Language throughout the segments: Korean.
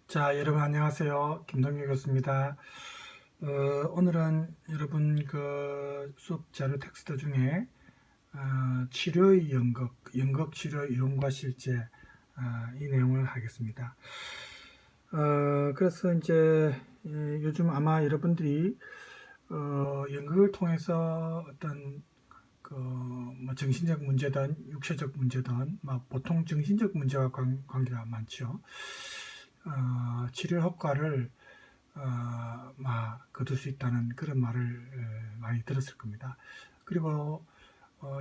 자, 여러분 안녕하세요. 김동규 교수입니다. 오늘은 여러분 그 수업 자료 텍스트 중에 치료의 연극 치료 이론과 실제 이 내용을 하겠습니다. 그래서 이제 요즘 아마 여러분들이 연극을 통해서 어떤 뭐 정신적 문제든 육체적 문제든 보통 정신적 문제와 관계가 많죠. 치료 효과를 거둘 수 있다는 그런 말을 많이 들었을 겁니다. 그리고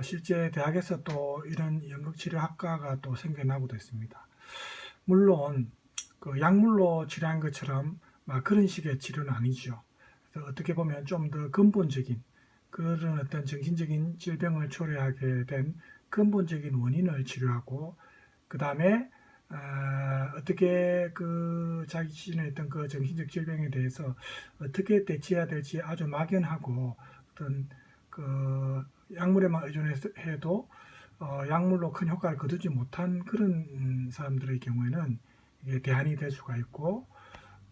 실제 대학에서 또 이런 연극치료학과가 또 생겨나고도 있습니다. 물론 그 약물로 치료한 것처럼 그런 식의 치료는 아니죠. 그래서 어떻게 보면 좀 더 근본적인 그런 어떤 정신적인 질병을 초래하게 된 근본적인 원인을 치료하고 그 다음에 어떻게 그 자기 자신의 어떤 그 정신적 질병에 대해서 어떻게 대처해야 될지 아주 막연하고 어떤 그 약물에만 의존해도 약물로 큰 효과를 거두지 못한 그런 사람들의 경우에는 이게 대안이 될 수가 있고,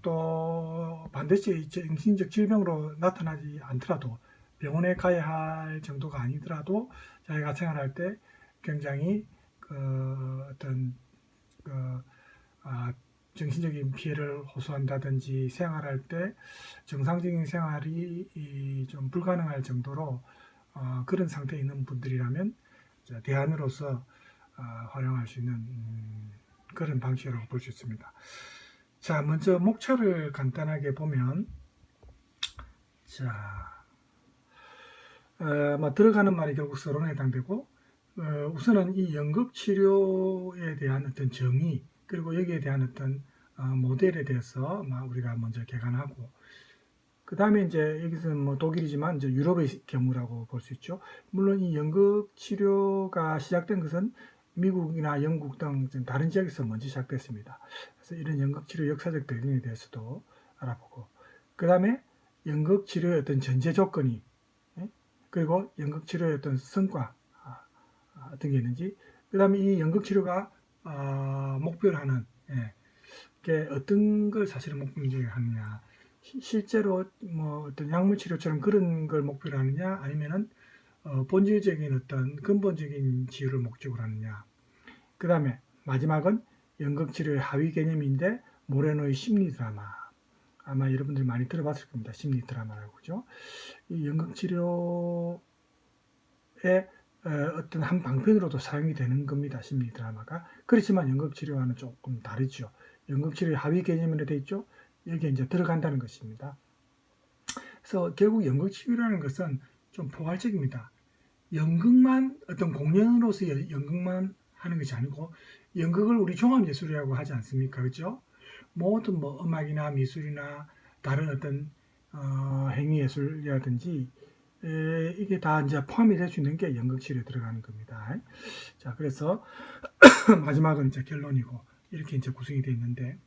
또 반드시 정신적 질병으로 나타나지 않더라도 병원에 가야 할 정도가 아니더라도 자기가 생활할 때 굉장히 그 어떤 그 정신적인 피해를 호소한다든지 생활할 때 정상적인 생활이 좀 불가능할 정도로 그런 상태에 있는 분들이라면 대안으로서 활용할 수 있는 그런 방식이라고 볼 수 있습니다. 자, 먼저 목차를 간단하게 보면, 자, 들어가는 말이 결국 서론에 해당되고, 우선은 이 연극 치료에 대한 어떤 정의, 그리고 여기에 대한 어떤 모델에 대해서 우리가 먼저 개관하고, 그 다음에 이제 여기서는 뭐 독일이지만 이제 유럽의 경우라고 볼 수 있죠. 물론 이 연극 치료가 시작된 것은 미국이나 영국 등 다른 지역에서 먼저 시작됐습니다. 그래서 이런 연극 치료 역사적 배경에 대해서도 알아보고, 그 다음에 연극 치료의 어떤 전제 조건이, 그리고 연극 치료의 어떤 성과 어떤 게 있는지, 그 다음에 이 연극 치료가 목표를 하는 게 어떤 걸 사실은 목표로 하느냐, 실제로 뭐 어떤 약물 치료처럼 그런 걸 목표로 하느냐, 아니면은 본질적인 어떤 근본적인 치유를 목적으로 하느냐. 그 다음에 마지막은 연극 치료의 하위 개념인데 모레노의 심리 드라마. 아마 여러분들이 많이 들어봤을 겁니다. 심리 드라마라고 그죠? 이 연극 치료의 어떤 한 방편으로도 사용이 되는 겁니다. 심리 드라마가. 그렇지만 연극 치료와는 조금 다르죠. 연극 치료의 하위 개념으로 되어 있죠. 여기에 이제 들어간다는 것입니다. 그래서 결국 연극 치료라는 것은 좀 포괄적입니다. 연극만 어떤 공연으로서 연극만 하는 것이 아니고, 연극을 우리 종합예술이라고 하지 않습니까? 그죠? 모든 뭐 음악이나 미술이나 다른 어떤 행위예술이라든지 이게 다 이제 포함이 될 수 있는 게 연극치료에 들어가는 겁니다. 자, 그래서 마지막은 이제 결론이고 이렇게 이제 구성이 되어 있는데,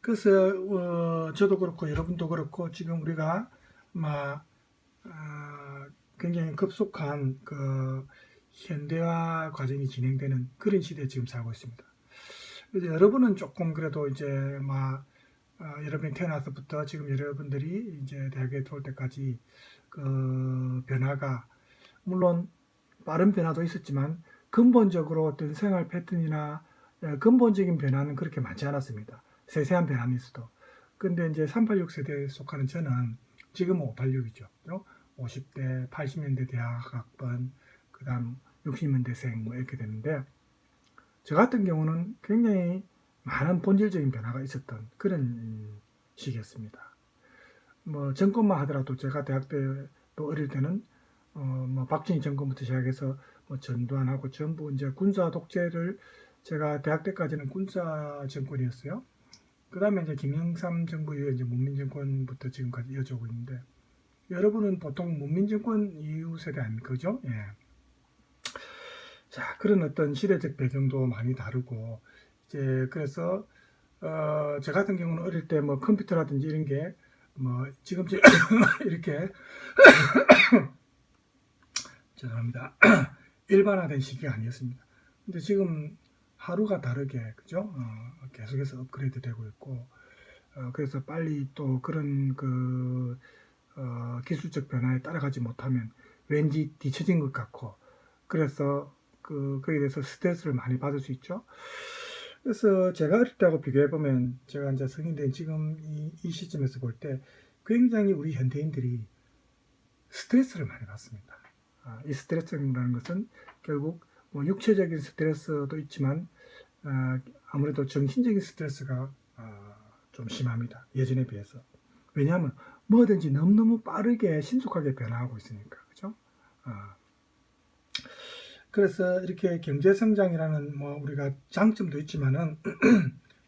그래서 저도 그렇고 여러분도 그렇고 지금 우리가 굉장히 급속한 그 현대화 과정이 진행되는 그런 시대에 지금 살고 있습니다. 이제 여러분은 조금 그래도 이제 여러분이 태어나서부터 지금 여러분들이 이제 대학에 들어올 때까지 그 변화가 물론 빠른 변화도 있었지만 근본적으로 어떤 생활 패턴이나 근본적인 변화는 그렇게 많지 않았습니다. 세세한 변화는 있어도. 근데 이제 386 세대에 속하는 저는 지금 586이죠. 50대, 80년대 대학학번, 그 다음 60년대생 뭐 이렇게 되는데, 저 같은 경우는 굉장히 많은 본질적인 변화가 있었던 그런 시기였습니다. 뭐 정권만 하더라도 제가 대학 때 또 어릴 때는 뭐 박정희 정권부터 시작해서 뭐 전두환하고 전부 이제 군사 독재를, 제가 대학 때까지는 군사 정권이었어요. 그 다음에 이제 김영삼 정부 이후에 이제 문민정권부터 지금까지 이어지고 있는데, 여러분은 보통 문민정권 이후 세대 아닙니까? 그죠? 예. 자, 그런 어떤 시대적 배경도 많이 다르고, 이제 그래서 저 같은 경우는 어릴 때 뭐 컴퓨터라든지 이런 게 뭐 지금 이렇게 죄송합니다. 일반화된 시기가 아니었습니다. 근데 지금 하루가 다르게 그죠? 계속해서 업그레이드 되고 있고 그래서 빨리 또 그런 기술적 변화에 따라가지 못하면 왠지 뒤처진 것 같고 그래서 거기에 대해서 스트레스를 많이 받을 수 있죠. 그래서 제가 어릴 때하고 비교해 보면 제가 이제 성인 된 지금 이 시점에서 볼 때 굉장히 우리 현대인들이 스트레스를 많이 받습니다. 이 스트레스라는 것은 결국 뭐 육체적인 스트레스도 있지만 아무래도 정신적인 스트레스가 좀 심합니다. 예전에 비해서. 왜냐하면 뭐든지 너무너무 빠르게 신속하게 변화하고 있으니까. 그죠? 그래서 이렇게 경제 성장이라는 뭐 우리가 장점도 있지만은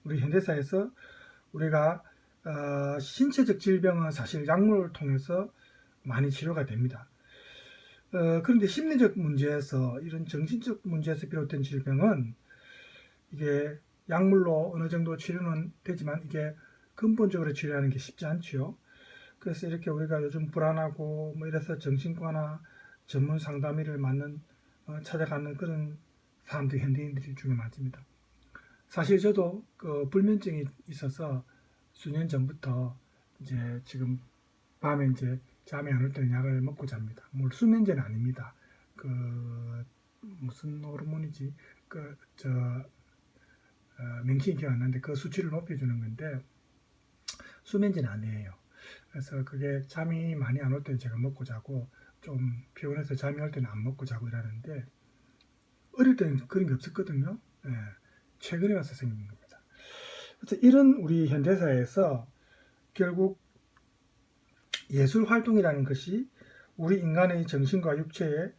우리 현대사에서 우리가 신체적 질병은 사실 약물을 통해서 많이 치료가 됩니다. 그런데 심리적 문제에서 이런 정신적 문제에서 비롯된 질병은 이게 약물로 어느 정도 치료는 되지만 이게 근본적으로 치료하는 게 쉽지 않지요. 그래서 이렇게 우리가 요즘 불안하고 뭐 이래서 정신과나 전문 상담의를 찾아가는 그런 사람들이 현대인들이 중에 많습니다. 사실 저도 불면증이 있어서 수년 전부터 이제 지금 밤에 이제 잠이 안 올 때는 약을 먹고 잡니다. 뭐 수면제는 아닙니다. 무슨 호르몬이지? 명칭이 기억 안 나는데 그 수치를 높여주는 건데 수면제는 아니에요. 그래서 그게 잠이 많이 안 올 때는 제가 먹고 자고 좀 피곤해서 잠이 올 때는 안 먹고 자고 이러는데 어릴 때는 그런 게 없었거든요. 예, 최근에 와서 생긴 겁니다. 그래서 이런 우리 현대사에서 결국 예술 활동이라는 것이 우리 인간의 정신과 육체에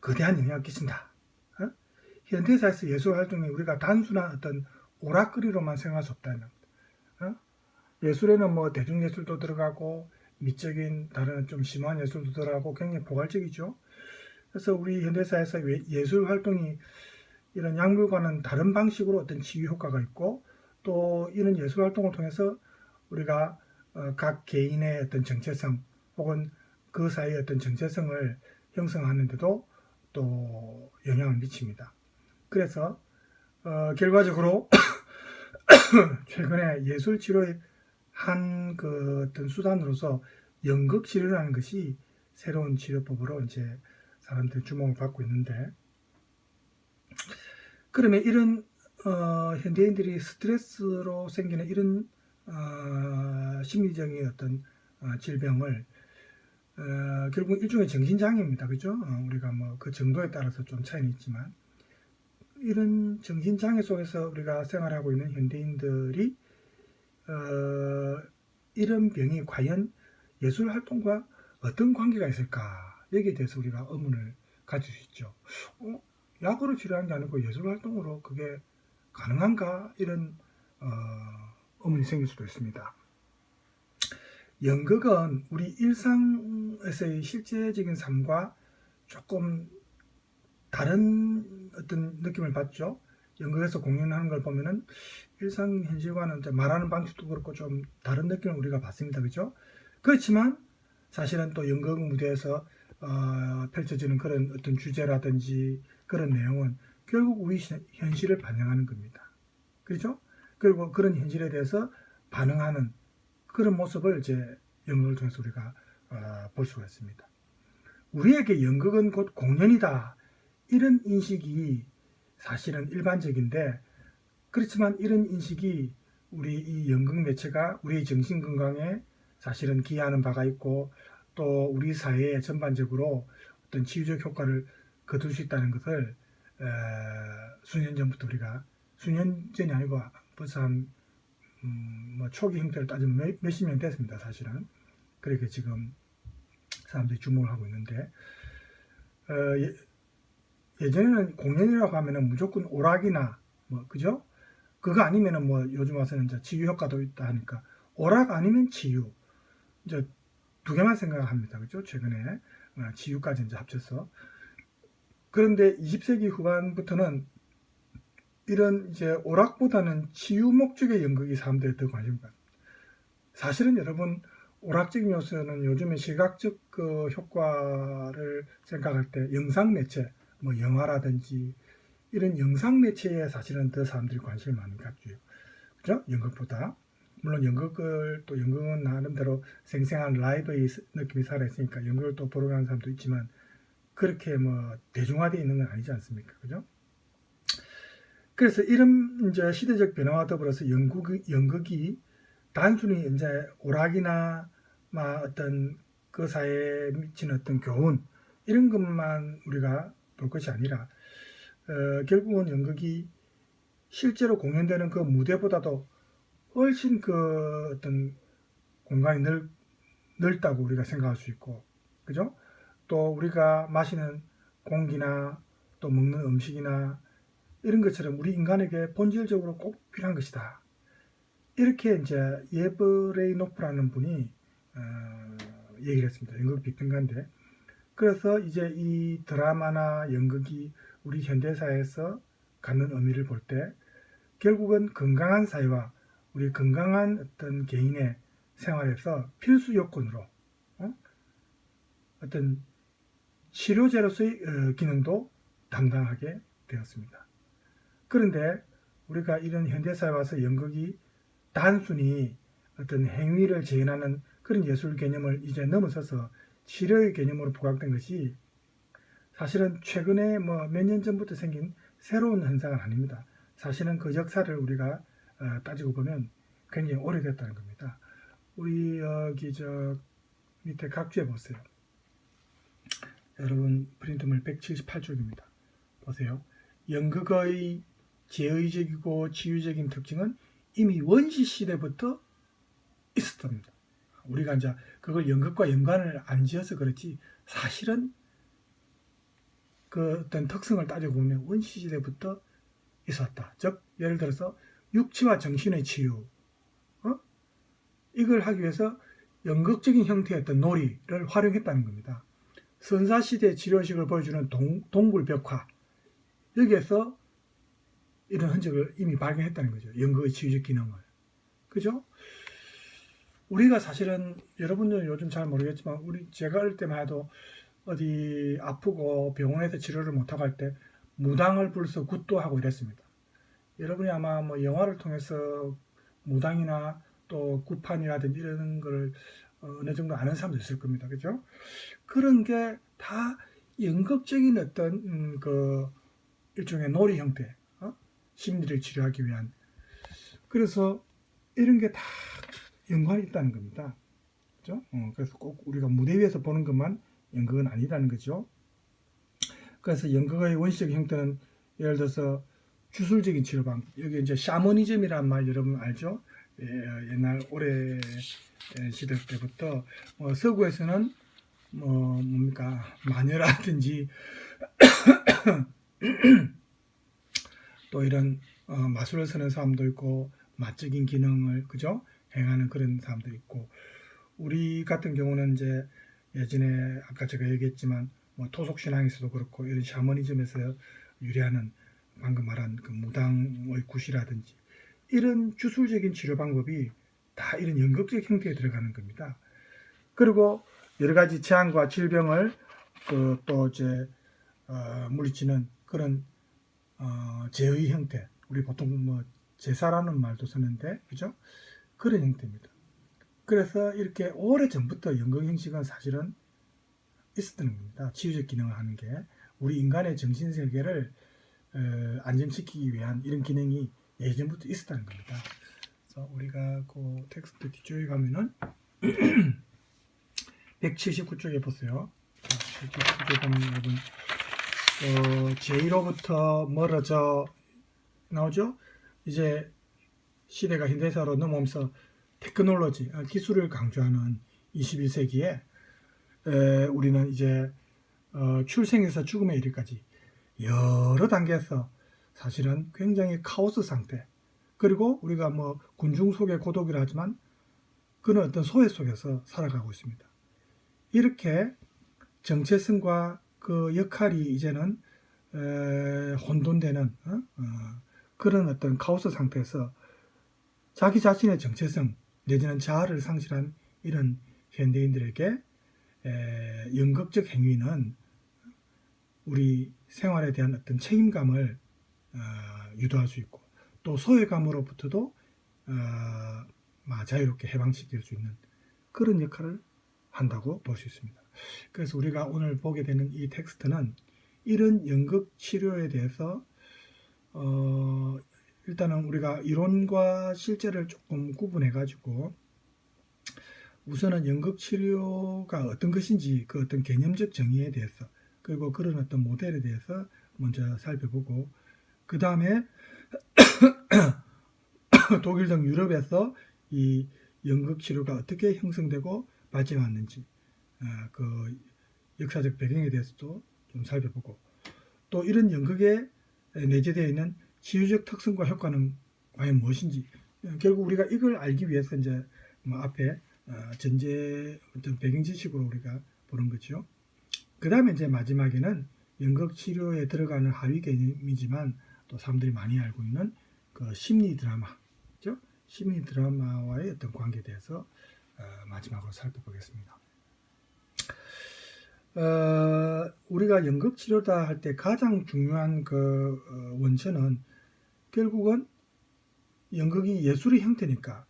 거대한 영향을 끼친다. 현대사에서 예술 활동이 우리가 단순한 어떤 오락거리로만 생각할 수 없다는 겁니다. 예술에는 뭐 대중예술도 들어가고 미적인 다른 좀 심한 예술도 들어가고 굉장히 포괄적이죠. 그래서 우리 현대사에서 예술 활동이 이런 약물과는 다른 방식으로 어떤 치유 효과가 있고 또 이런 예술 활동을 통해서 우리가 각 개인의 어떤 정체성 혹은 그 사이의 어떤 정체성을 형성하는데도 또 영향을 미칩니다. 그래서 결과적으로 최근에 예술 치료의 한 어떤 수단으로서 연극 치료라는 것이 새로운 치료법으로 이제 사람들이 주목을 받고 있는데 그러면 이런 현대인들이 스트레스로 생기는 이런 심리적인 어떤 질병을 결국 일종의 정신장애입니다. 그죠? 우리가 뭐 그 정도에 따라서 좀 차이는 있지만 이런 정신장애 속에서 우리가 생활하고 있는 현대인들이 이런 병이 과연 예술 활동과 어떤 관계가 있을까? 여기에 대해서 우리가 의문을 가질 수 있죠. 약으로 치료하는 게 아니고 예술 활동으로 그게 가능한가? 이런 의문이 생길 수도 있습니다. 연극은 우리 일상에서의 실제적인 삶과 조금 다른 어떤 느낌을 받죠. 연극에서 공연하는 걸 보면은 일상 현실과는 말하는 방식도 그렇고 좀 다른 느낌을 우리가 받습니다. 그죠? 그렇지만 사실은 또 연극 무대에서 펼쳐지는 그런 어떤 주제라든지 그런 내용은 결국 우리 현실을 반영하는 겁니다. 그렇죠? 그리고 그런 현실에 대해서 반응하는 그런 모습을 이제 연극을 통해서 우리가 볼 수가 있습니다. 우리에게 연극은 곧 공연이다. 이런 인식이 사실은 일반적인데 그렇지만 이런 인식이 우리 이 연극 매체가 우리의 정신 건강에 사실은 기여하는 바가 있고 또 우리 사회에 전반적으로 어떤 치유적 효과를 거둘 수 있다는 것을 수년 전부터 우리가 수년 전이 아니고 벌써 뭐 초기 형태를 따지면 몇십 년 됐습니다. 사실은 그렇게 지금 사람들이 주목을 하고 있는데 예전에는 공연이라고 하면은 무조건 오락이나 뭐 그죠? 그거 아니면은 뭐 요즘 와서는 이제 치유 효과도 있다 하니까 오락 아니면 치유 이제 두 개만 생각합니다. 그죠? 최근에 치유까지 이제 합쳐서 그런데 20세기 후반부터는 이런 이제 오락보다는 치유 목적의 연극이 사람들이 더 관심을 갖습니다. 사실은 여러분 오락적인 요소는 요즘에 시각적 효과를 생각할 때 영상 매체 뭐 영화라든지 이런 영상 매체에 사실은 더 사람들이 관심을 많이 갖죠. 그죠? 연극보다. 물론 연극을 또 연극은 나름대로 생생한 라이브의 느낌이 살아있으니까 연극을 또 보러 가는 사람도 있지만 그렇게 뭐 대중화되어 있는 건 아니지 않습니까? 그죠? 그래서 이런 이제 시대적 변화와 더불어서 연극이 단순히 이제 오락이나 막 어떤 그 사회에 미치는 어떤 교훈 이런 것만 우리가 볼 것이 아니라 결국은 연극이 실제로 공연되는 그 무대보다도 훨씬 그 어떤 공간이 넓다고 우리가 생각할 수 있고, 그죠? 또 우리가 마시는 공기나 또 먹는 음식이나 이런 것처럼 우리 인간에게 본질적으로 꼭 필요한 것이다. 이렇게 이제 예브레이노프라는 분이 얘기를 했습니다. 연극 비평가인데, 그래서 이제 이 드라마나 연극이 우리 현대사회에서 갖는 의미를 볼 때 결국은 건강한 사회와 우리 건강한 어떤 개인의 생활에서 필수 요건으로 어떤 치료제로서의 기능도 담당하게 되었습니다. 그런데 우리가 이런 현대사회에 와서 연극이 단순히 어떤 행위를 재현하는 그런 예술 개념을 이제 넘어서서 치료의 개념으로 부각된 것이 사실은 최근에 뭐 몇 년 전부터 생긴 새로운 현상은 아닙니다. 사실은 그 역사를 우리가 따지고 보면 굉장히 오래됐다는 겁니다. 우리 여기 저 밑에 각주에 보세요. 여러분 프린트물 178쪽입니다. 보세요. 연극의 제의적이고 치유적인 특징은 이미 원시 시대부터 있었답니다. 우리가 이제 그걸 연극과 연관을 안 지어서 그렇지 사실은 그 어떤 특성을 따지고 보면 원시 시대부터 있었다. 즉 예를 들어서 육체와 정신의 치유, 이걸 하기 위해서 연극적인 형태의 어떤 놀이를 활용했다는 겁니다. 선사시대 치료식을 보여주는 동굴벽화, 여기에서 이런 흔적을 이미 발견했다는 거죠. 연극의 치유적 기능을. 그죠? 우리가 사실은 여러분들은 요즘 잘 모르겠지만 제가 어릴 때만 해도 어디 아프고 병원에서 치료를 못하고 할 때 무당을 불러서 굿도 하고 이랬습니다. 여러분이 아마 뭐 영화를 통해서 무당이나 또 굿판이라든지 이런 걸 어느 정도 아는 사람도 있을 겁니다. 그죠? 그런 게 다 연극적인 어떤 그 일종의 놀이 형태, 심리를 치료하기 위한. 그래서 이런 게 다 연관이 있다는 겁니다. 그죠? 그래서 꼭 우리가 무대 위에서 보는 것만 연극은 아니라는 거죠. 그래서 연극의 원시적 형태는 예를 들어서 주술적인 치료 방법. 여기 이제 샤머니즘이란 말 여러분 알죠? 옛날 오래 시대 때부터 서구에서는 뭡니까 마녀라든지 또 이런 마술을 쓰는 사람도 있고 마적인 기능을 그죠 행하는 그런 사람도 있고, 우리 같은 경우는 이제 예전에 아까 제가 얘기했지만 뭐 토속 신앙에서도 그렇고 이런 샤머니즘에서 유래하는 방금 말한 그 무당의 굿이라든지 이런 주술적인 치료 방법이 다 이런 연극적 형태에 들어가는 겁니다. 그리고 여러 가지 재앙과 질병을 또 이제 물리치는 그런 제의 형태, 우리 보통 뭐 제사라는 말도 쓰는데 그죠? 그런 형태입니다. 그래서 이렇게 오래 전부터 연극 형식은 사실은 있었던 겁니다. 치유적 기능을 하는 게 우리 인간의 정신 세계를 안정시키기 위한 이런 기능이 예전부터 있었다는 겁니다. 그래서 우리가 그 텍스트 뒤쪽에 가면은 179쪽에 보세요. 179쪽에 보면 여러분 제1호부터 멀어져 나오죠. 이제 시대가 현대사로 넘어오면서 테크놀로지, 기술을 강조하는 21세기에 우리는 이제 출생에서 죽음에 이르기까지 여러 단계에서 사실은 굉장히 카오스 상태, 그리고 우리가 뭐 군중 속의 고독이라 하지만 그런 어떤 소외 속에서 살아가고 있습니다. 이렇게 정체성과 그 역할이 이제는 혼돈되는 그런 어떤 카오스 상태에서 자기 자신의 정체성 내지는 자아를 상실한 이런 현대인들에게 연극적 행위는 우리 생활에 대한 어떤 책임감을 유도할 수 있고 또 소외감으로부터도 자유롭게 해방시킬 수 있는 그런 역할을 한다고 볼 수 있습니다. 그래서 우리가 오늘 보게 되는 이 텍스트는 이런 연극 치료에 대해서 일단은 우리가 이론과 실제를 조금 구분해 가지고 우선은 연극 치료가 어떤 것인지 그 어떤 개념적 정의에 대해서 그리고 그런 어떤 모델에 대해서 먼저 살펴보고 그 다음에 독일 등 유럽에서 이 연극 치료가 어떻게 형성되고 발전했는지 그 역사적 배경에 대해서도 좀 살펴보고 또 이런 연극에 내재되어 있는 치유적 특성과 효과는 과연 무엇인지 결국 우리가 이걸 알기 위해서 이제 앞에 전제 어떤 배경 지식으로 우리가 보는 거죠. 그 다음에 이제 마지막에는 연극 치료에 들어가는 하위 개념이지만 또 사람들이 많이 알고 있는 그 심리 드라마죠. 심리 드라마와의 어떤 관계에 대해서 마지막으로 살펴보겠습니다. 우리가 연극 치료다 할 때 가장 중요한 그 원천은 결국은 연극이 예술의 형태니까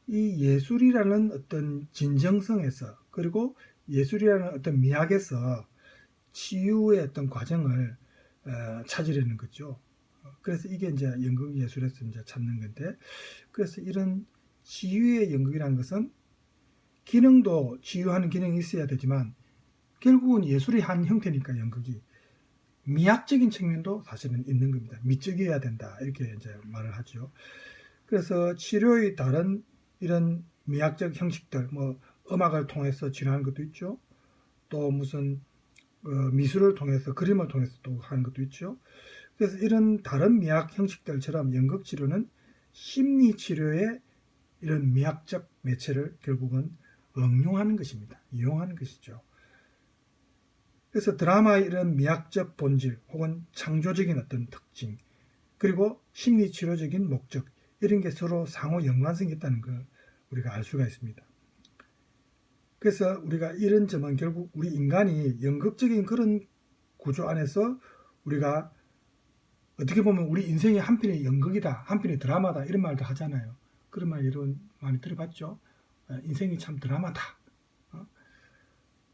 이 예술이라는 어떤 진정성에서 그리고 예술이라는 어떤 미학에서 치유의 어떤 과정을 찾으려는 거죠. 그래서 이게 이제 연극 예술에서 이제 찾는 건데, 그래서 이런 치유의 연극이라는 것은 기능도 치유하는 기능이 있어야 되지만 결국은 예술의 한 형태니까 연극이 미학적인 측면도 사실은 있는 겁니다. 미적이어야 된다 이렇게 이제 말을 하죠. 그래서 치료의 다른 이런 미학적 형식들, 뭐 음악을 통해서 치료하는 것도 있죠. 또 무슨 미술을 통해서 그림을 통해서 또 하는 것도 있죠. 그래서 이런 다른 미학 형식들처럼 연극 치료는 심리 치료의 이런 미학적 매체를 결국은 응용하는 것입니다. 이용하는 것이죠. 그래서 드라마의 이런 미학적 본질 혹은 창조적인 어떤 특징 그리고 심리 치료적인 목적 이런 게 서로 상호 연관성이 있다는 걸 우리가 알 수가 있습니다. 그래서 우리가 이런 점은 결국 우리 인간이 연극적인 그런 구조 안에서 우리가 어떻게 보면 우리 인생의 한편이 연극이다, 한편이 드라마다 이런 말도 하잖아요. 그런 말 여러분 많이 들어봤죠? 인생이 참 드라마다.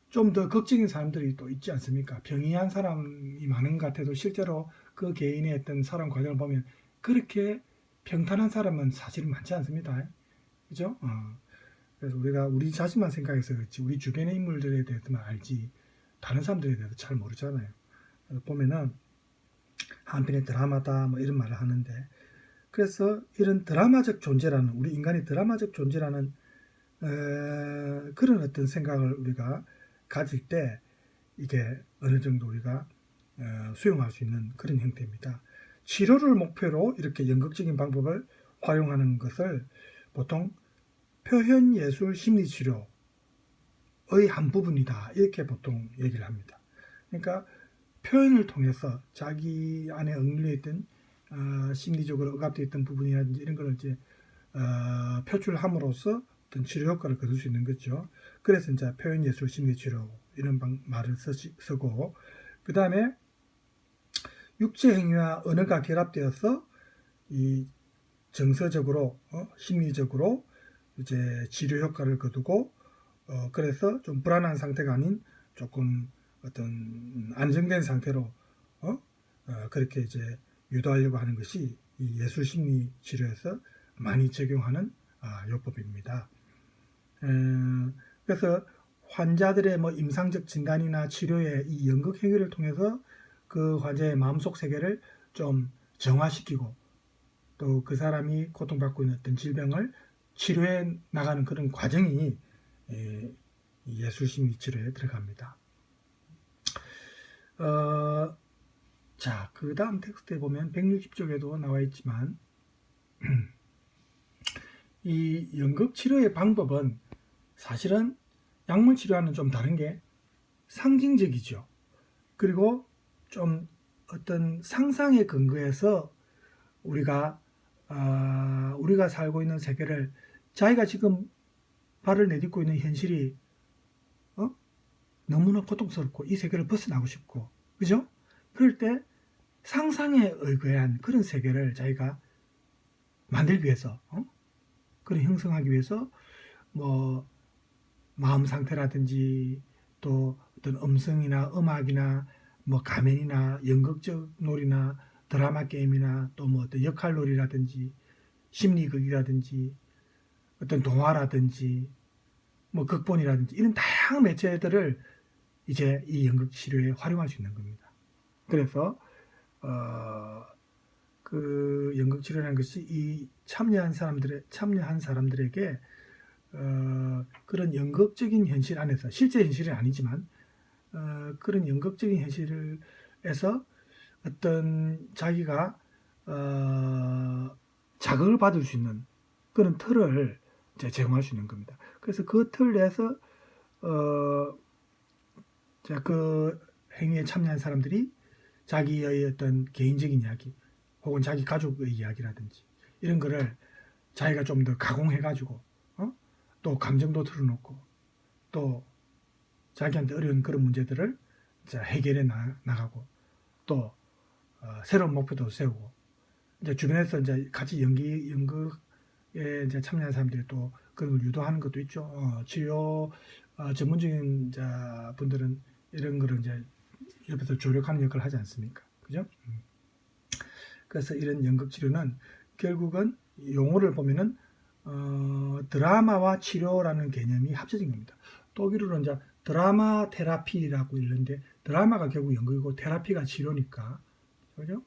좀 더 극적인 사람들이 또 있지 않습니까? 병이한 사람이 많은 것 같아도 실제로 그 개인의 어떤 살아온 과정을 보면 그렇게 평탄한 사람은 사실 많지 않습니다. 그죠? 그래서 우리가 우리 자신만 생각해서 그렇지 우리 주변의 인물들에 대해서만 알지 다른 사람들에 대해서 잘 모르잖아요. 그래서 보면은 한편의 드라마다 뭐 이런 말을 하는데 그래서 이런 드라마적 존재라는 우리 인간이 드라마적 존재라는 그런 어떤 생각을 우리가 가질 때 이게 어느 정도 우리가 수용할 수 있는 그런 형태입니다. 치료를 목표로 이렇게 연극적인 방법을 활용하는 것을 보통 표현예술 심리치료의 한 부분이다 이렇게 보통 얘기를 합니다. 그러니까 표현을 통해서 자기 안에 억눌려 있던 심리적으로 억압되어 있던 부분이라든지 이런 걸 이제 표출함으로써 어떤 치료 효과를 거둘 수 있는 거죠. 그래서 이제 표현예술 심리치료 이런 말을 쓰고 그 다음에 육체행위와 언어가 결합되어서 이 정서적으로 심리적으로 이제 치료 효과를 거두고 그래서 좀 불안한 상태가 아닌 조금 어떤 안정된 상태로 그렇게 이제 유도하려고 하는 것이 이 예술 심리 치료에서 많이 적용하는 요법입니다. 그래서 환자들의 뭐 임상적 진단이나 치료의 이 연극 행위를 통해서 그 환자의 마음속 세계를 좀 정화시키고 또 그 사람이 고통받고 있는 어떤 질병을 치료해 나가는 그런 과정이 예술 심리 치료에 들어갑니다. 자, 그 다음 텍스트에 보면 160쪽에도 나와 있지만 이 연극 치료의 방법은 사실은 약물 치료와는 좀 다른 게 상징적이죠. 그리고 좀 어떤 상상에 근거해서 우리가 살고 있는 세계를 자기가 지금 발을 내딛고 있는 현실이 너무나 고통스럽고 이 세계를 벗어나고 싶고 그죠? 그럴 때 상상에 의거한 그런 세계를 자기가 만들기 위해서, 그런 형성하기 위해서 뭐 마음 상태라든지 또 어떤 음성이나 음악이나 뭐 가면이나 연극적 놀이나 드라마 게임이나 또 뭐 어떤 역할놀이라든지 심리극이라든지 어떤 동화라든지 뭐 극본이라든지 이런 다양한 매체들을 이제 이 연극 치료에 활용할 수 있는 겁니다. 그래서 그 연극 치료라는 것이 이 참여한 사람들에게 그런 연극적인 현실 안에서 실제 현실은 아니지만 그런 연극적인 현실에서 어떤 자기가 자극을 받을 수 있는 그런 틀을 이제 제공할 수 있는 겁니다. 그래서 그 틀 내에서 그 행위에 참여한 사람들이 자기의 어떤 개인적인 이야기 혹은 자기 가족의 이야기라든지 이런 거를 자기가 좀 더 가공해가지고 또 감정도 틀어놓고 또 자기한테 어려운 그런 문제들을 이제 해결해 나가고 또 새로운 목표도 세우고 이제 주변에서 이제 같이 연극에 이제 참여한 사람들이 또 그런 걸 유도하는 것도 있죠. 치료 전문적인 분들은 이런 거를 이제 옆에서 조력하는 역할을 하지 않습니까? 그죠? 그래서 이런 연극 치료는 결국은 용어를 보면은 드라마와 치료라는 개념이 합쳐진 겁니다. 독일어로 이제 드라마 테라피라고 있는데 드라마가 결국 연극이고 테라피가 치료니까 그죠?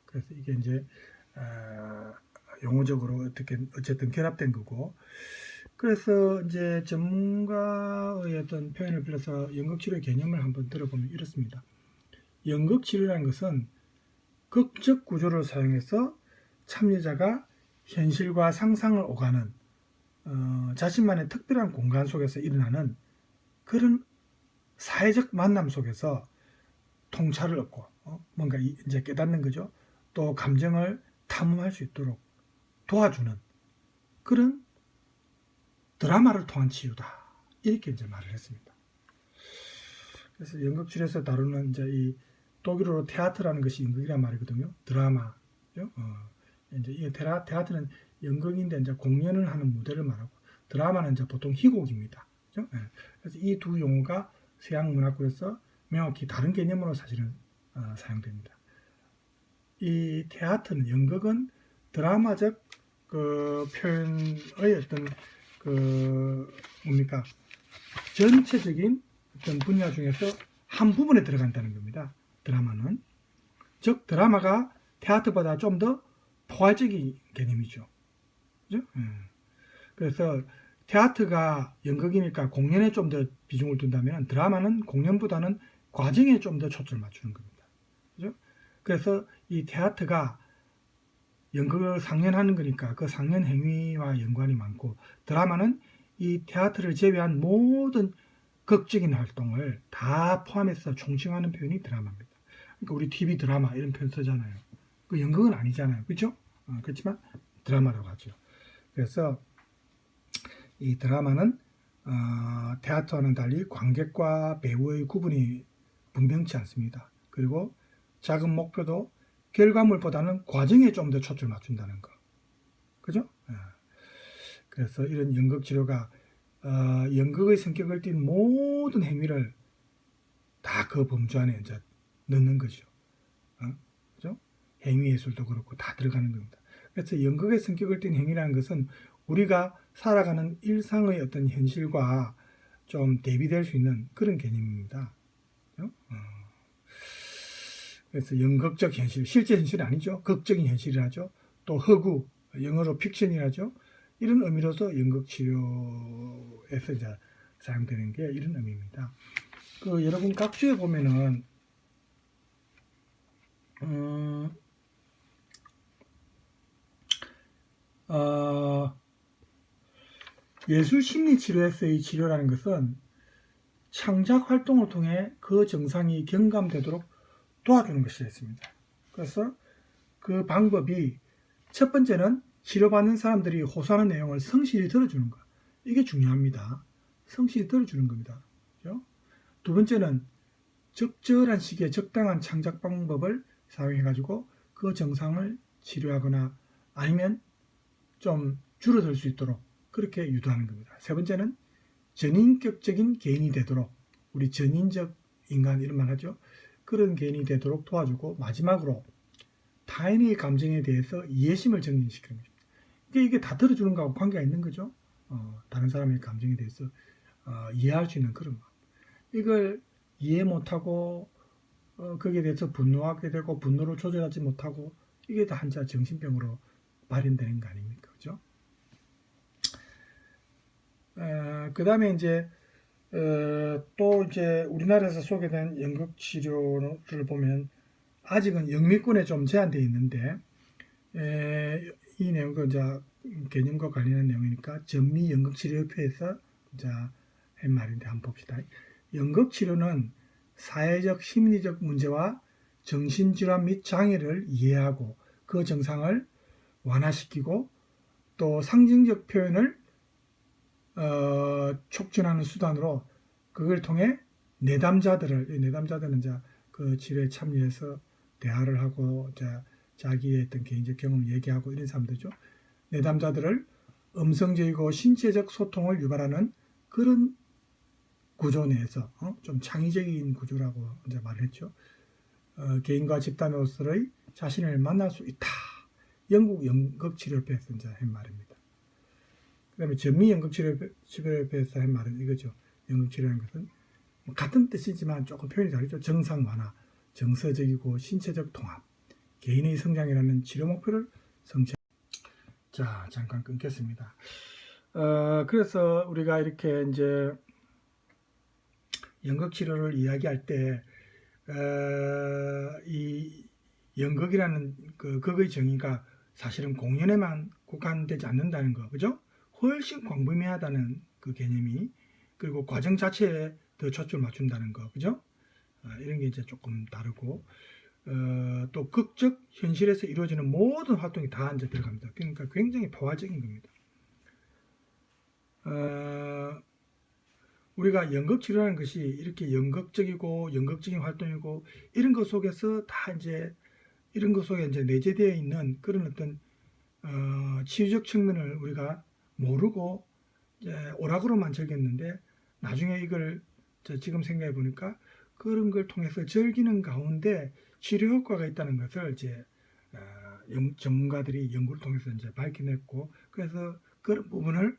그래서 이게 이제 용어적으로 어쨌든 결합된 거고 그래서 이제 전문가의 어떤 표현을 빌려서 연극 치료의 개념을 한번 들어보면 이렇습니다. 연극 치료라는 것은 극적 구조를 사용해서 참여자가 현실과 상상을 오가는 자신만의 특별한 공간 속에서 일어나는 그런 사회적 만남 속에서 통찰을 얻고 뭔가 이제 깨닫는 거죠. 또 감정을 탐험할 수 있도록 도와주는 그런 드라마를 통한 치유다. 이렇게 이제 말을 했습니다. 그래서 연극 치료에서 다루는 이제 이 독일어로 테아트라는 것이 연극이란 말이거든요. 드라마죠. 이제 이 테아트는 연극인데 이제 공연을 하는 무대를 말하고 드라마는 이제 보통 희곡입니다. 그렇죠? 그래서 이 두 용어가 서양 문학권에서 명확히 다른 개념으로 사실은 사용됩니다. 이 테아트는 연극은 드라마적 그 표현의 어떤 그 뭡니까 전체적인 어떤 분야 중에서 한 부분에 들어간다는 겁니다. 드라마는 즉 드라마가 테아트보다 좀 더 포괄적인 개념이죠. 그죠? 그래서 테아트가 연극이니까 공연에 좀 더 비중을 둔다면 드라마는 공연보다는 과정에 좀 더 초점을 맞추는 겁니다. 그죠? 그래서 이 테아트가 연극을 상연하는 거니까 그 상연 행위와 연관이 많고 드라마는 이 테아트를 제외한 모든 극적인 활동을 다 포함해서 총칭하는 표현이 드라마입니다. 그러니까 우리 TV 드라마 이런 표현 쓰잖아요. 그 연극은 아니잖아요. 그렇죠? 그렇지만 드라마라고 하죠. 그래서 이 드라마는 테아트와는 달리 관객과 배우의 구분이 분명치 않습니다. 그리고 작은 목표도 결과물보다는 과정에 좀 더 초점을 맞춘다는 거. 그죠? 그래서 이런 연극 치료가 연극의 성격을 띤 모든 행위를 다 그 범주 안에 이제 넣는 거죠. 그죠? 행위 예술도 그렇고 다 들어가는 겁니다. 그래서 연극의 성격을 띤 행위라는 것은 우리가 살아가는 일상의 어떤 현실과 좀 대비될 수 있는 그런 개념입니다. 그죠? 그래서 연극적 현실, 실제 현실이 아니죠. 극적인 현실이라죠. 또 허구, 영어로 픽션이라죠. 이런 의미로서 연극 치료에서 이제 사용되는 게 이런 의미입니다. 그 여러분 각주에 보면은 예술 심리 치료에서의 치료라는 것은 창작 활동을 통해 그 정상이 경감되도록 도와주는 것이라 했습니다. 그래서 그 방법이 첫 번째는 치료받는 사람들이 호소하는 내용을 성실히 들어주는 것. 이게 중요합니다. 성실히 들어주는 겁니다. 그렇죠? 두 번째는 적절한 시기에 적당한 창작 방법을 사용해가지고 그 증상을 치료하거나 아니면 좀 줄어들 수 있도록 그렇게 유도하는 겁니다. 세 번째는 전인격적인 개인이 되도록, 우리 전인적 인간 이런 말 하죠. 그런 개인이 되도록 도와주고, 마지막으로 타인의 감정에 대해서 이해심을 증진시키는 거죠. 이게 다 들어주는 거하고 관계가 있는 거죠. 다른 사람의 감정에 대해서 이해할 수 있는 그런 거. 이걸 이해 못하고 거기에 대해서 분노하게 되고, 분노를 조절하지 못하고, 이게 다 한자 정신병으로 발현되는 거 아닙니까? 그죠? 그 다음에 이제 또 이제 우리나라에서 소개된 연극치료를 보면 아직은 영미권에 좀 제한되어 있는데, 이 내용도 이제 개념과 관련한 내용이니까 전미연극치료협회에서 이제 한 말인데 한번 봅시다. 연극치료는 사회적 심리적 문제와 정신질환 및 장애를 이해하고 그 증상을 완화시키고 또 상징적 표현을 촉진하는 수단으로 그걸 통해 내담자들은 이제 그 치료에 참여해서 대화를 하고 이제 자기의 어떤 개인적 경험을 얘기하고 이런 사람들이죠. 내담자들을 음성적이고 신체적 소통을 유발하는 그런 구조 내에서 좀 창의적인 구조라고 이제 말했죠. 개인과 집단으로서의 자신을 만날 수 있다. 영국 연극치료협회에서 이제 한 말입니다. 그 다음에 전미연극치료협회에서 한 말은 이거죠. 연극치료라는 것은 같은 뜻이지만 조금 표현이 다르죠. 정상 완화, 정서적이고 신체적 통합, 개인의 성장이라는 치료 목표를 성취. 자, 잠깐 끊겠습니다. 그래서 우리가 이렇게 이제 연극 치료를 이야기할 때, 이 연극이라는 그 극의 정의가 사실은 공연에만 국한되지 않는다는 거, 그죠? 훨씬 광범위하다는 그 개념이, 그리고 과정 자체에 더 초점을 맞춘다는 거, 그죠? 이런 게 이제 조금 다르고, 또 극적 현실에서 이루어지는 모든 활동이 다 이제 들어갑니다. 그러니까 굉장히 포괄적인 겁니다. 우리가 연극 치료라는 것이 이렇게 연극적이고 연극적인 활동이고 이런 것 속에서 다 이제 이런 것 속에 이제 내재되어 있는 그런 어떤 치유적 측면을 우리가 모르고 이제 오락으로만 즐겼는데 나중에 이걸 지금 생각해 보니까 그런 걸 통해서 즐기는 가운데 치료 효과가 있다는 것을 이제 전문가들이 연구를 통해서 이제 밝혀냈고, 그래서 그런 부분을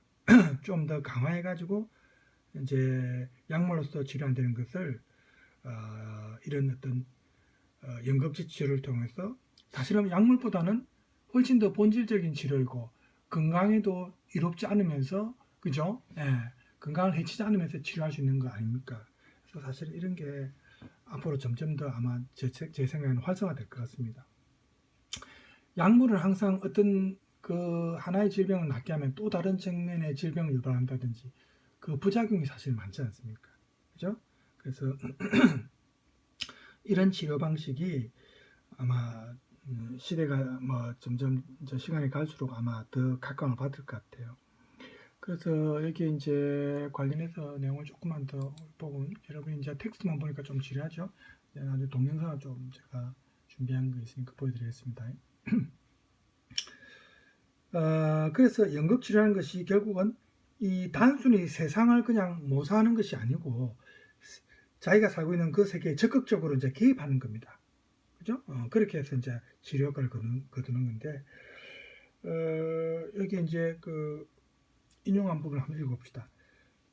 좀 더 강화해 가지고 이제 약물로서 치료한다는 것을 이런 어떤 연극지 치료를 통해서 사실은 약물보다는 훨씬 더 본질적인 치료이고 건강에도 이롭지 않으면서, 그죠? 예, 건강을 해치지 않으면서 치료할 수 있는 거 아닙니까? 그래서 사실 이런 게 앞으로 점점 더 아마 제 생각에는 활성화될 것 같습니다. 약물은 항상 어떤 그 하나의 질병을 낫게 하면 또 다른 측면의 질병을 유발한다든지 그 부작용이 사실 많지 않습니까? 그죠? 그래서 이런 치료 방식이 아마 시대가 뭐 점점 이제 시간이 갈수록 아마 더 각광을 받을 것 같아요. 그래서 여기 이제 관련해서 내용을 조금만 더 보고, 여러분 이제 텍스트만 보니까 좀 지루하죠? 아주 동영상을 좀 제가 준비한 거 있으니까 보여드리겠습니다. 그래서 연극치료라는 것이 결국은 이 단순히 세상을 그냥 모사하는 것이 아니고 자기가 살고 있는 그 세계에 적극적으로 이제 개입하는 겁니다. 그죠? 그렇게 해서 이제 치료 효과를 거두는 건데, 여기 이제 그 인용한 부분을 한번 읽어봅시다.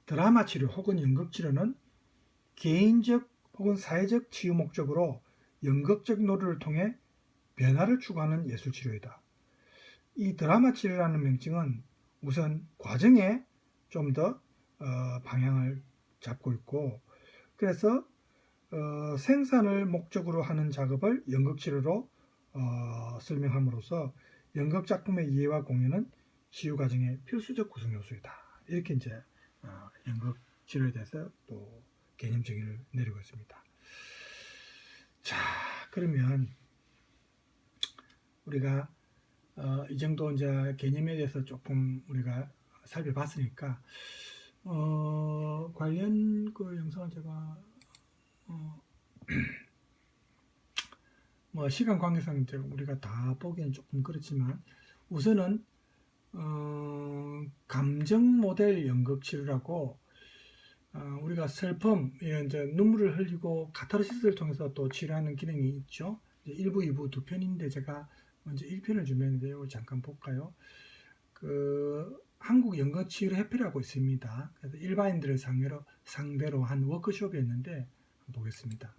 드라마 치료 혹은 연극 치료는 개인적 혹은 사회적 치유 목적으로 연극적 노력을 통해 변화를 추구하는 예술 치료이다. 이 드라마 치료라는 명칭은 우선 과정에 좀 더 방향을 잡고 있고, 그래서 생산을 목적으로 하는 작업을 연극치료로 설명함으로써 연극작품의 이해와 공연은 치유 과정의 필수적 구성 요소이다. 이렇게 이제 연극치료에 대해서 또 개념 정의를 내리고 있습니다. 자, 그러면 우리가 이 정도 이제 개념에 대해서 조금 우리가 살펴봤으니까 관련 그 영상을 제가 뭐 시간 관계상 이제 우리가 다 보기는 조금 그렇지만 우선은 감정 모델 연극 치료라고 우리가 슬픔, 이제 눈물을 흘리고 카타르시스를 통해서 또 치료하는 기능이 있죠. 이제 1부, 2부 두 편인데 제가 먼저 1편을 준비했는데 이걸 잠깐 볼까요? 한국 연극치료협회라고 있습니다. 그래서 일반인들을 상대로 한 워크숍이었는데 보겠습니다.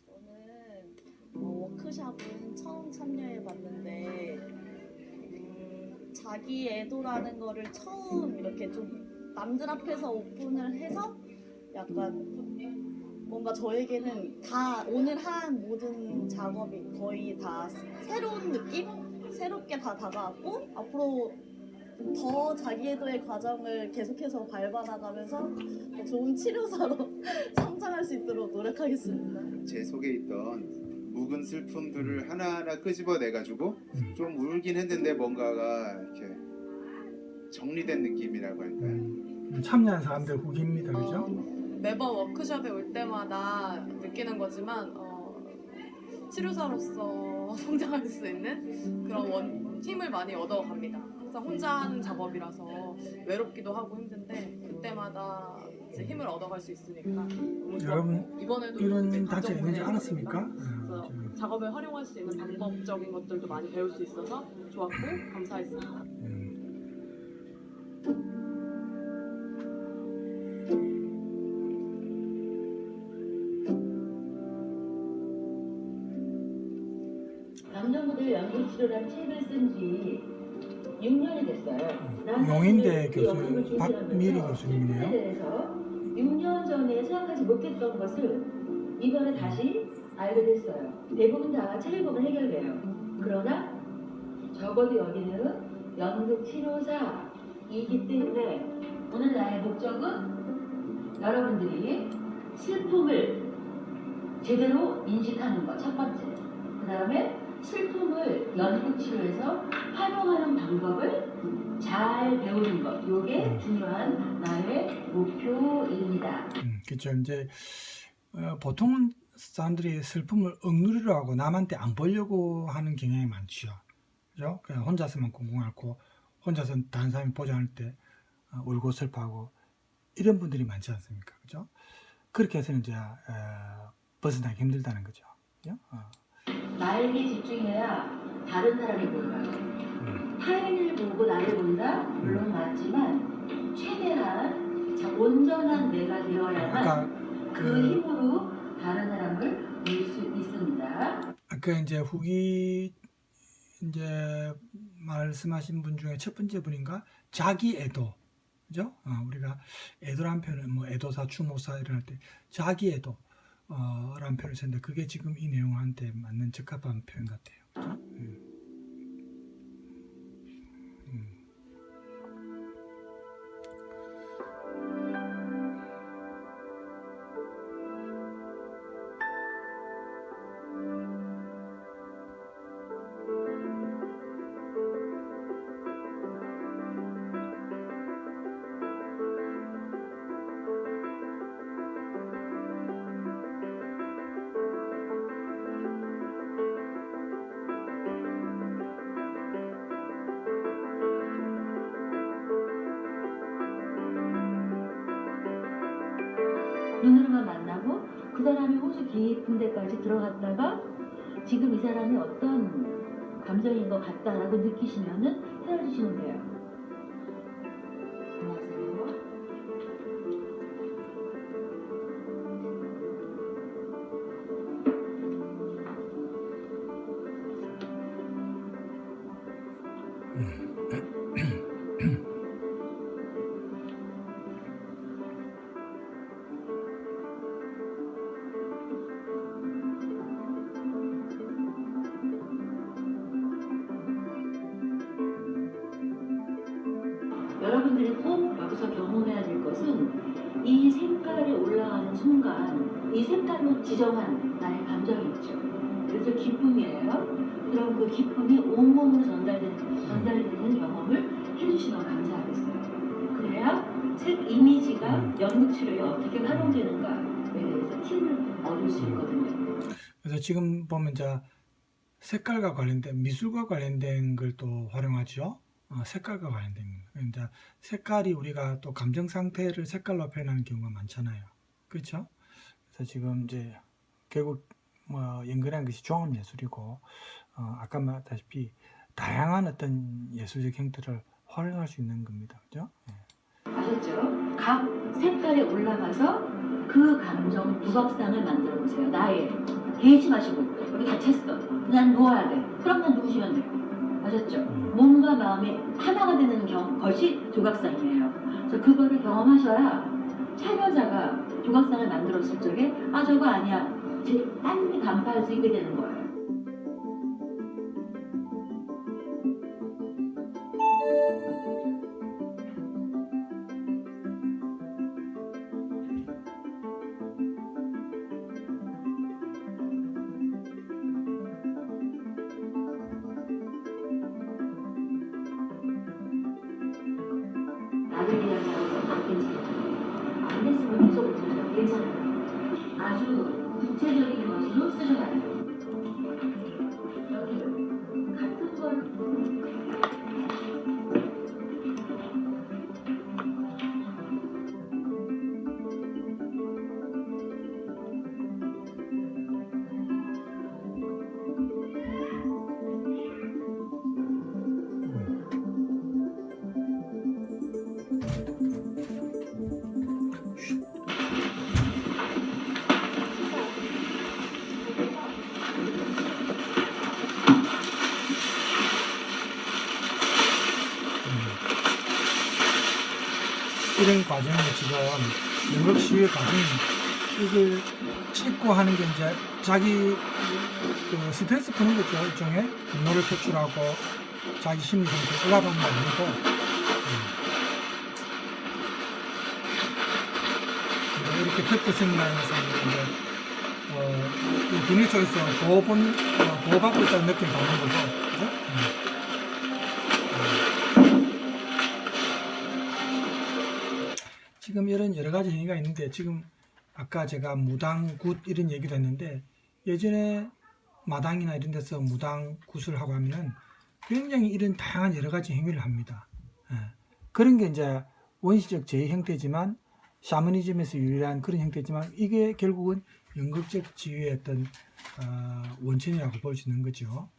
저는 워크숍은 처음 참여해봤는데 자기 애도라는 거를 처음 이렇게 좀 남들 앞에서 오픈을 해서 약간 뭔가 저에게는 다 오늘 한 모든 작업이 거의 다 새로운 느낌? 새롭게 다 다가왔고 앞으로 더 자기 애도의 과정을 계속해서 밟아나가면서 더 좋은 치료사로 성장할 수 있도록 노력하겠습니다. 제 속에 있던 묵은 슬픔들을 하나하나 끄집어내가지고 좀 울긴 했는데 뭔가가 이렇게 정리된 느낌이라고 할까요? 참여한 사람들 후기입니다. 그죠? 매번 워크숍에 올 때마다 느끼는 거지만 치료사로서 성장할 수 있는 그런 힘을 많이 얻어갑니다. 항상 혼자 하는 작업이라서 외롭기도 하고 힘든데 그때마다 이제 힘을 얻어갈 수 있으니까 너무 좋았고, 여러분 이번에도 이런 이제 단체가 있는지 감정 알았습니까? 그래서 작업을 활용할 수 있는 방법적인 것들도 많이 배울 수 있어서 좋았고 감사했습니다. 감정 모델 연극 치료라는 책을 쓴 지 6년이 됐어요. 용인대 교수 박미리 교수님이네요. 대해서 6년 전에 생각하지 못했던 것을 이번에 다시 알게 됐어요. 대부분 다 책을 보면 해결돼요. 그러나 적어도 여기는 연극 치료사이기 때문에 오늘 나의 목적은 여러분들이 슬픔을 제대로 인식하는 것 첫 번째. 그 다음에 슬픔을 연극 치료에서 활용하는 방법을 잘 배우는 것. 이게 중요한 나의 목표입니다. 그렇죠. 이제 보통은 사람들이 슬픔을 억누르려 하고 남한테 안 보려고 하는 경향이 많죠. 그죠? 그냥 혼자서만 꽁꽁 앓고 혼자서 다른 사람이 보지 않을 때 울고 슬퍼하고 이런 분들이 많지 않습니까? 그죠? 그렇게 해서는 이제 벗어나기 힘들다는 거죠. 그죠? 나에게 집중해야 다른 사람이 보여요. 타인을 보고 나를 본다? 물론 맞지만 최대한 온전한 내가 되어야만 그 힘으로 다른 사람을 볼 수 있습니다. 아까 이제 후기 이제 말씀하신 분 중에 첫 번째 분인가 자기 애도, 그죠? 우리가 애도란 표현은 뭐 애도사, 추모사 이런 할 때 자기 애도 라는 표현을 썼는데 그게 지금 이 내용한테 맞는 적합한 표현 같아요. 그죠? 눈으로만 만나고 그 사람이 호수 깊은 데까지 들어갔다가 지금 이 사람이 어떤 감정인 것 같다라고 느끼시면은 헤어지시면 돼요. 안녕하세요. 여러분들이 꼭 여기서 경험해야 될 것은 이 색깔이 올라가는 순간 이 색깔로 지정한 나의 감정이 있죠. 그래서 기쁨이에요. 그럼 그 기쁨이 온몸으로 전달되는 경험을 해주시면 감사하겠어요. 그래야 색 이미지가 연극 치료에 어떻게 활용되는가에 대해서 팁을 얻을 수 있거든요. 그래서 지금 보면 자 색깔과 관련된 미술과 관련된 걸 또 활용하죠. 색깔과 관련된 거. 이제 색깔이 우리가 또 감정 상태를 색깔로 표현하는 경우가 많잖아요. 그렇죠? 그래서 지금 이제 결국 뭐 연결한 것이 종합 예술이고 아까 말했다시피 다양한 어떤 예술적 형태를 활용할 수 있는 겁니다. 그죠? 예. 아셨죠? 각 색깔에 올라가서 그 감정 부각상을 만들어 보세요. 나의 개의치 마시고 여기 다쳤어. 난 누워야 돼. 그럼 난 누우시면 돼요. 아셨죠? 몸과 마음이 하나가 되는 것이 조각상이에요. 그래서 그거를 경험하셔야 참여자가 조각상을 만들었을 적에 아 저거 아니야. 제일 빨리 간파할 수 있게 되는 거예요. 나를 위한 작업은 안 괜찮아요. 안 됐으면 계속 못해요. 괜찮아요. 아주 구체적인 것으로 쓰셔야 돼요. 여기 같은 걸 이런 과정이 지금 연극 시의 과정이 이걸 찍고 하는 게 이제 자기 그 스트레스 푸는 거죠. 일종의 분노를 표출하고 자기 심리 상태 올라가는 거 아니고 이렇게 벽도 생각하면서 이제 이 분위 속에서 보호받고 있다는 느낌 받는 거죠. 그죠? 지금 이런 여러 가지 행위가 있는데 지금 아까 제가 무당, 굿 이런 얘기도 했는데 예전에 마당이나 이런 데서 무당, 굿을 하고 하면은 굉장히 이런 다양한 여러 가지 행위를 합니다. 그런 게 이제 원시적 제의 형태지만 샤머니즘에서 유일한 그런 형태지만 이게 결국은 연극적 지위의 어떤 원천이라고 볼 수 있는 거죠.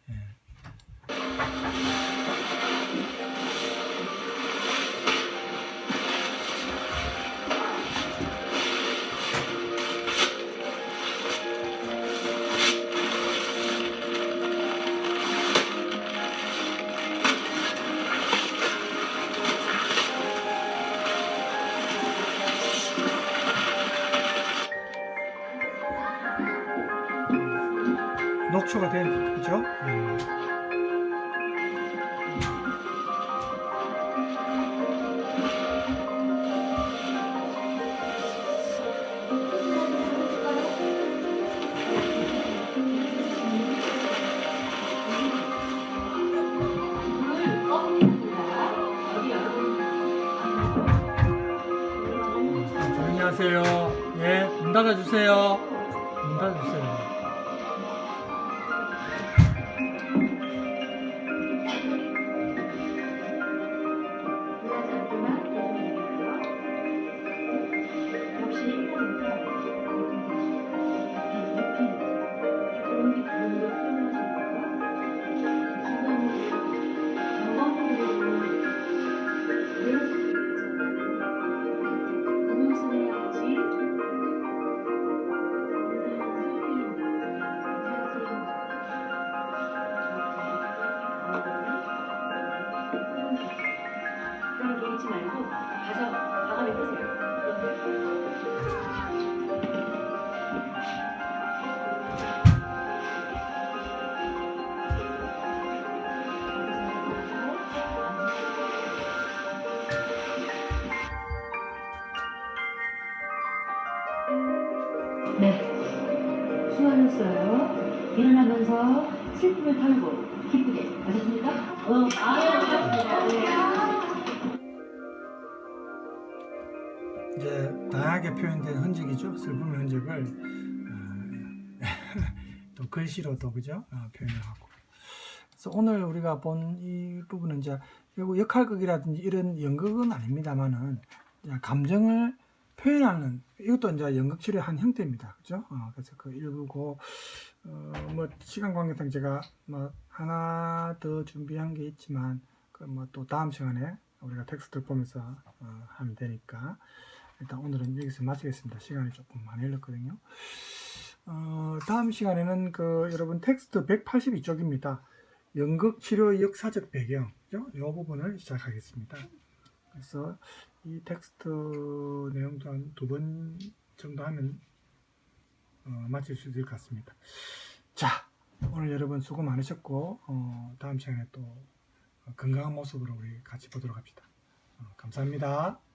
녹초가 된 그죠? 조용히 하세요. 예, 문 닫아주세요. 문 닫아주세요. 잊지 말고 가서 과감히 끄세요. 네, 수고하셨어요. 일어나면서 슬픔을 털고 기쁘게 하셨습니까? 맞습니다. 이제 다양하게 표현된 흔적이죠. 슬픔의 흔적을 또 또 글씨로도 그죠? 표현을 하고. 그래서 오늘 우리가 본 이 부분은 이제 역할극이라든지 이런 연극은 아닙니다만은 감정을 표현하는 이것도 이제 연극 치료의 한 형태입니다. 그죠? 그래서 그 일부고 뭐 시간 관계상 제가 뭐 하나 더 준비한 게 있지만 그 뭐 또 다음 시간에 우리가 텍스트를 보면서 하면 되니까 일단 오늘은 여기서 마치겠습니다. 시간이 조금 많이 흘렀거든요. 다음 시간에는 그 여러분 텍스트 182쪽입니다. 연극 치료 역사적 배경 이 부분을 시작하겠습니다. 그래서 이 텍스트 내용도 한 2번 정도 하면 마칠 수 있을 것 같습니다. 자, 오늘 여러분 수고 많으셨고 다음 시간에 또 건강한 모습으로 우리 같이 보도록 합시다. 감사합니다.